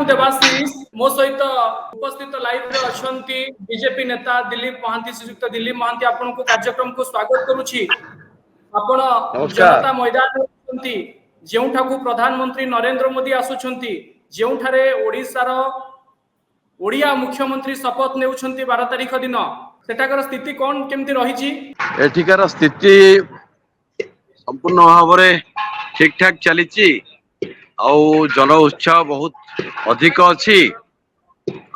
देवाशीष मो सहित उपस्थित लाइव रे अछंती बीजेपी नेता दिलीप महांती श्रीयुक्त दिलीप महांती आपन को कार्यक्रम को स्वागत करूछि। आपण जनता मैदान अछंती जेउठाकू प्रधानमंत्री नरेंद्र मोदी आसुछंती जेउठारे ओडिसार ओडिया मुख्यमंत्री शपथ नेउछंती 12 तारिख दिन सेठाकर स्थिति कोन केमती रहिछि? एठिकार स्थिति संपूर्ण भाव में ठीक ठाक चली जन उत्साह बहुत अधिक अच्छी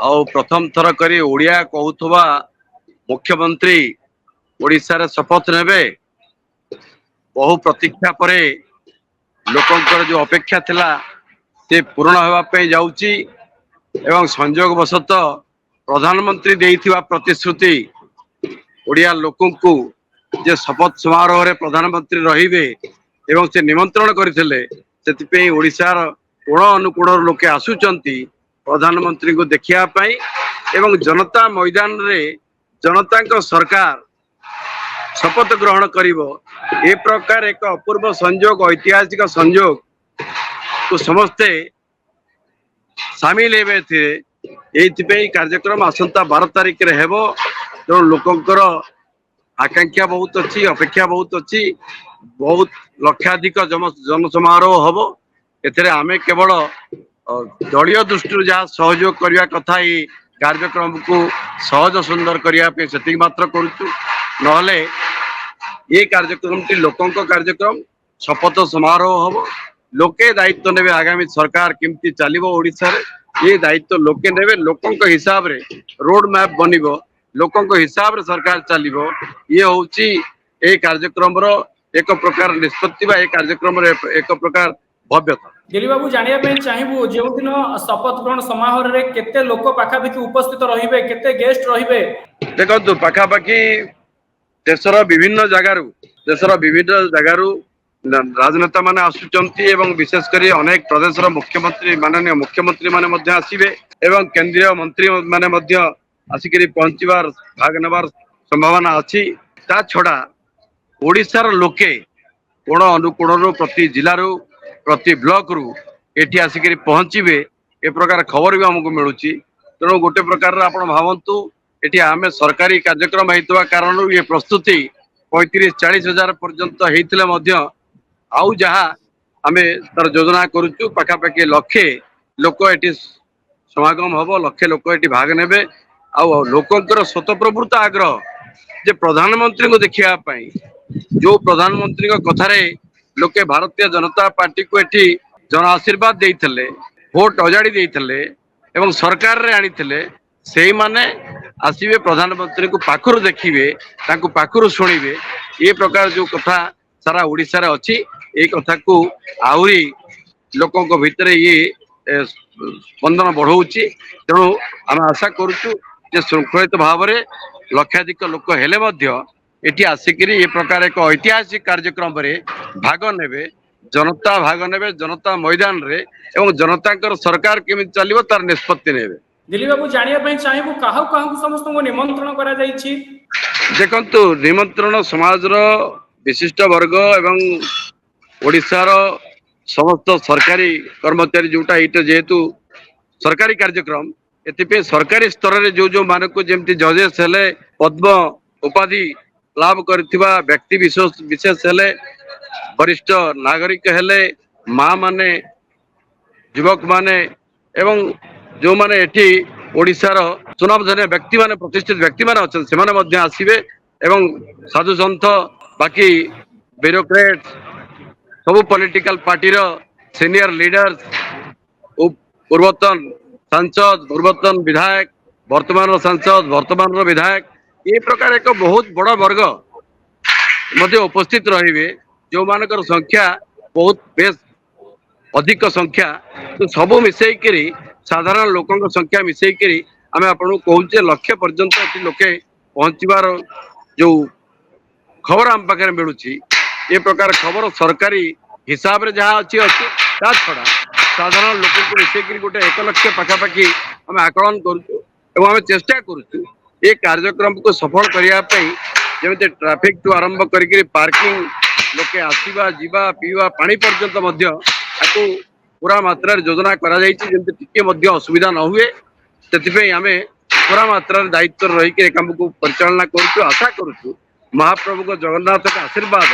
प्रथम थर करी ओडिया कहूथुबा मुख्यमंत्री ओडिशा रे शपथ नेबे बहु प्रतीक्षा परे लोकंकर जो अपेक्षा थिला से पूर्ण होगा पे जाउची एवं संयोग वशत प्रधानमंत्री देइथिबा प्रतिश्रुति ओडिया लोकंकु जे शपथ समारोह रे प्रधानमंत्री रहिबे एवं से निमंत्रण करथिले सेतिपे ओडिशार कोण अनुकोण लोके आसुचंती प्रधानमंत्री को देखिया पाई एवं जनता मैदान रे जनता को सरकार शपथ ग्रहण करिवो ए प्रकार एक अपूर्व संयोग ऐतिहासिक संयोग तो समस्ते सामिल हेबे थे एथिपे कार्यक्रम आसंता 12 तारिख रे हेबो तो लोकंकर आकांक्षा बहुत अच्छी अपेक्षा बहुत अच्छी बहुत लक्षाधिक जन समारोह हम एथे आमे केवल दलीय दृष्टि जहाँ सहयोग करने कथा ये कार्यक्रम को सहज सुंदर करने से मात्र करुचु नहले ये कार्यक्रम टी लोकों कार्यक्रम शपथ समारोह हम लोके दायित्व नेबे आगामी सरकार केमती चलिबो ओडिसा रे ये दायित्व लोके नेबे लोकों हिसाब रे रोड मैप बनिबो लोकों हिसाब रे सरकार चलिबो ये होची ए कार्यक्रम रो एक प्रकार निष्पत्ति बा ए कार्यक्रम रे एक प्रकार भव्यता। दिलीप बाबू जानिया पे चाहिबो जे दिन शपथ ग्रहण समारोह रे केते लोक पाखापाखि उपस्थित रहिबे केते गेस्ट रहिबे? देखो पाखापाखि देशर विभिन्न जगारू राजनेता माने आसुचंती एवं विशेषकर अनेक प्रदेशर मुख्यमंत्री माननीय मुख्यमंत्री माने मध्य आसीबे एवं केंद्रीय मंत्री माने मध्य आसिकरी पहुंचीबार भाग नेबार संभावना अच्छी ता छड़ा ओडिशार लोके कोण अनुकोण प्रति जिला प्रति ब्लॉक रु एठी आसिकरी पहुंचीबे ए प्रकार खबर भी हमको मिलूची तेणु गोटे प्रकार आपण भावंतु एठी आमे सरकारी कार्यक्रम हेतुवा कारण ये प्रस्तुति 35-40 हजार पर्यंत हेतिले मध्य आउ जहा आमे तार योजना करूचु पाखापाखि लक्षे लोक एठी समागम हबो लक्षे लोक एठी भाग नेबे आउ लोकंकर स्वतःप्रवृत्त आग्रह जे प्रधानमंत्री को देखिया पाई जो प्रधानमंत्री को कथारे लोके भारतीय जनता पार्टी को एठी जन आशीर्वाद देइथले वोट अजाड़ी देइथले एवं सरकार रे आनिथले सेही माने आसीबे प्रधानमंत्री को पाखरु देखिबे तांको पाखरु सुनिबे ये प्रकार जो कथा सारा ओडिसा रे अछि ए कथा को आउरी लोकों को भितरे ये स्पंदन बढ़ौची तेणु आम आशा करूचु जे श्रृंखलित भाव में लक्षाधिक लोक हेले मध्य एटी आसिकरी ये प्रकार एक ऐतिहासिक कार्यक्रम रे भाग नेबे जनता भाग नेबे जनता मैदान रे एवं जनता सरकार केमि चलिबो तार निष्पत्ति नेबे। दिलीप बाबू जानिया पई चाहिबो काहू काहू समस्त को निमंत्रण करा जाईछि? देखंतु निमंत्रण समाज रो विशिष्ट वर्ग एवं ओडिसा रो समस्त सरकारी कर्मचारी जोटा इटे जेहेतु सरकारी कार्यक्रम एतिपे सरकारी स्तर रे जो मानक जेमती जजेस हेले पद्म उपाधि लाभ करथिबा व्यक्ति विशेष हेले वरिष्ठ नागरिक हेले माँ माने युवक माने एवं जो माने एठी ओडिसा रो सुनामधन्य व्यक्ति माने प्रतिष्ठित व्यक्ति माने अछन से माने मध्य आसीबे एवं साधु संत बाकी ब्यूरोक्रेट सब पॉलिटिकल पार्टी रो सीनियर लीडर्स पूर्वतन सांसद पूर्वतन विधायक वर्तमान सांसद वर्तमान विधायक ये प्रकार एक बहुत बड़ा वर्ग मध्य उपस्थित रहिबे जो मानकर संख्या बहुत बेस अधिक संख्या तो सब मिसई करी साधारण लोकों संख्या मिसई करी आमे आपन कहूचे लक्ष्य पर्यंत एटी लोके पहुंचीबार जो खबर आम पाखे मिलूची ये प्रकार खबर सरकारी हिसाब रे जहाँ अच्छी ता छड़ा साधारण लोक को मिसई गोटे 1 लाख पाखापाखि आम आकलन करूँ आम चेष्टा करूँ ये कार्यक्रम को सफल करने जमी ट्रैफिक टू आरंभ करके पार्किंग लोके आसवा जीवा पीवा पानी पर्यंत पूरा मात्रा योजना करा असुविधा न हुए से आम पूरा मात्रा दायित्व रही काम को परिचालना करुँ आशा करुँ महाप्रभु को जगन्नाथ के आशीर्वाद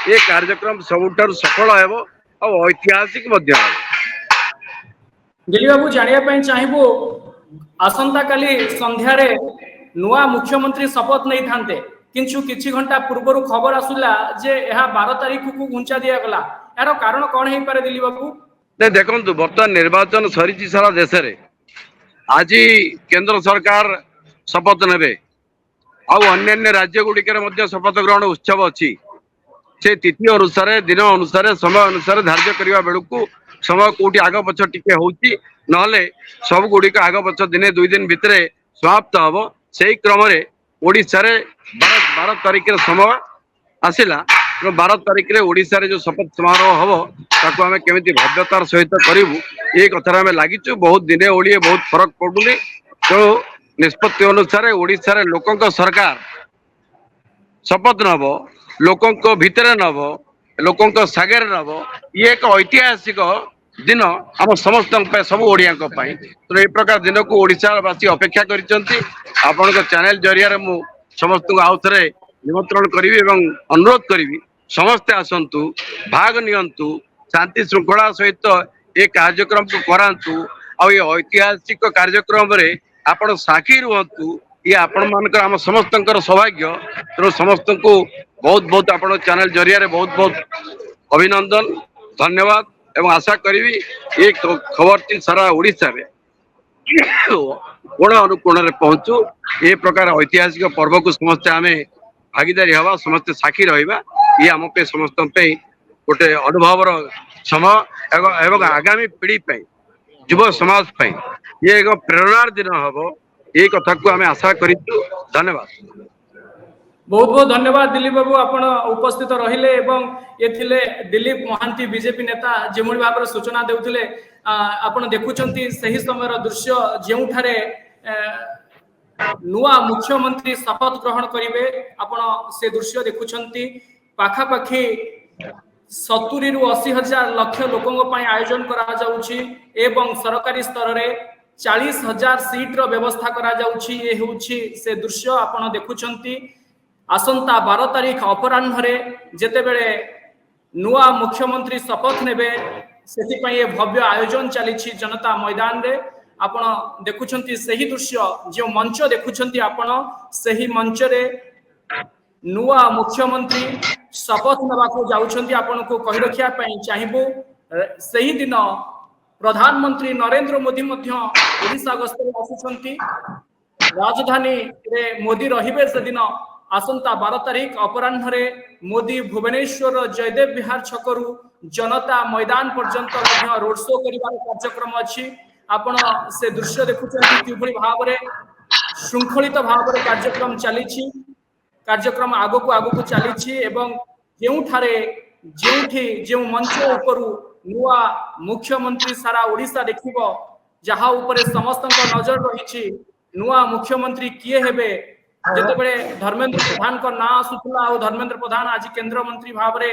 ये कार्यक्रम सबुठ सफल हो ऐतिहासिक दिलीप बाबू जानिया चाहबू आसंता काली संध्यारे नुआ मुख्यमंत्री शपथ नहीं थांते किंतु किछि घंटा पूर्व खबर आसुला जे यह 12 तारीख को घुंचा दिया गला यार कारण कौन है पारे दिलीप बाबू नहीं देखो बर्तमान निर्वाचन सरी सारा देश रे आज केंद्र सरकार शपथ नेबे अन्य राज्य गुड़िकर शपथ ग्रहण उत्सव अच्छी से तिथि अनुसार दिन अनुसार समय अनुसार धार्य करने बेलू समय कौटी आग पछ टिके होची नहले सब गुड़िक आग पछ दिने 2 दिन भितर समाप्त हम से क्रम ओडिशा रे 12 तारीख समय आसला 12 तारीख ओडिशा रे जो शपथ समारोह हम ताको आमे केमिति भव्यतार सहित करिवु ये कथार आमे लागिचु बहुत दिने ओडिए बहुत फरक पड़ुनी तो निष्पत्ति अनुसार ओडिशा रे लोकंक सरकार शपथ नब लोकंक भितर नब लोकंक सागर नब ये एक ऐतिहासिक दिन आम समस्त सब ओडिया तो ये प्रकार दिन को ओडिशावासी अपेक्षा करिसेंती आपण चैनल जरिया मु समस्त आउ थे निमंत्रण करी अनुरोध करी समस्ते आसतु भाग नियंतु शांति श्रृंखला सहित ये कार्यक्रम को करांतु आ ये ऐतिहासिक कार्यक्रम रे आपण साक्षी रुहतु ये आपण मानकर आम समस्त सौभाग्य तेणु समस्त को बहुत बहुत आपण चैनल जरिया बहुत बहुत अभिनंदन धन्यवाद एवं आशा करी ये खबर टी सारा ओडिशा रे कोण अनुकोण रे पहुंचू ये प्रकार ऐतिहासिक पर्व को समस्ते आमे भागीदारी हवा समस्ते साक्षी रहिबा ये आम पे समस्त गोटे अनुभव समय एवं आगामी पीढ़ी पे युव समाज पे ये एक प्रेरणार दिन हम ये कथा को आम आशा करूँ धन्यवाद बहुत बहुत धन्यवाद दिलीप बाबू आपण उपस्थित रहिले एवं ये थिले दिलीप महांती बीजेपी नेता जेमोडी भाव सूचना देउथिले आपण देखुचंती सही समय दृश्य जेउठारे नुआ मुख्यमंत्री शपथ ग्रहण करिवे आपण से दृश्य देखुचंती पाखापाखी 70 रु 80 हजार लक्ष लोकों ପାଇଁ आयोजन करा जाउछि एवं सरकारी स्तर रे 40,000 सीट रो व्यवस्था करा जाउछि ये होउछि से दृश्य आपण देखुचंती आसंता 12 तारीख अपराह्न रे जेते बेले नुआ मुख्यमंत्री शपथ नेबे सेति पई ये भव्य आयोजन चलीछि जनता मैदान रे आपण देखुचंती सही दृश्य जो मंच देखुचंती आपण सही मंच रे नुआ मुख्यमंत्री शपथ नेबाको जाउछंती आपण को कहि रखिया पई चाहिबो सही दिन प्रधानमंत्री नरेंद्र मोदी मध्य ओडिशा गस्तर आसुछंती राजधानी रे मोदी रहिबे से दिन आसंता 12 तारीख अपराह्न रे मोदी भुवनेश्वर जयदेव विहार छकरू जनता मैदान पर्यंत रोड शो करिवार कार्यक्रम अछि आपण से दृश्य देखुछंती किभଳି भाबरे श्रृंखलित भाबरे कार्यक्रम चलीछि कार्यक्रम आगो चलीछि एवं जेउठी मंच उपरु नुआ मुख्यमंत्री सारा ओडिशा देखिबो जहा ऊपर समस्त नजर रही नुआ मुख्यमंत्री किए हेबे जेते बेले धर्मेंद्र प्रधान को ना आसुतला और धर्मेंद्र प्रधान आज केंद्र मंत्री भाबरे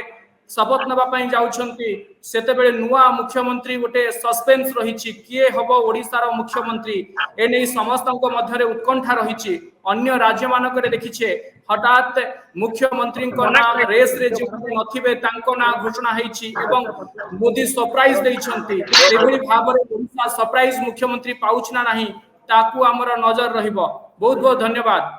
शपथ नबा पई जाउछंती सेते बेले नुआ मुख्यमंत्री गोटे सस्पेंस रही किए हबो ओडिसा रो मुख्यमंत्री ए नै समस्त मध्य उत्कंठा रही अन्य राज्य मानक देखिछे हठात मुख्यमंत्री को ना रेस रे जो नथिबे तांको ना घोषणा हेछि एवं मोदी सरप्राइज दैछंती एभली भाबरे ओडिसा सरप्राइज मुख्यमंत्री पाउछ ना नाही ताकू हमर नजर रहिबो बहुत बहुत धन्यवाद।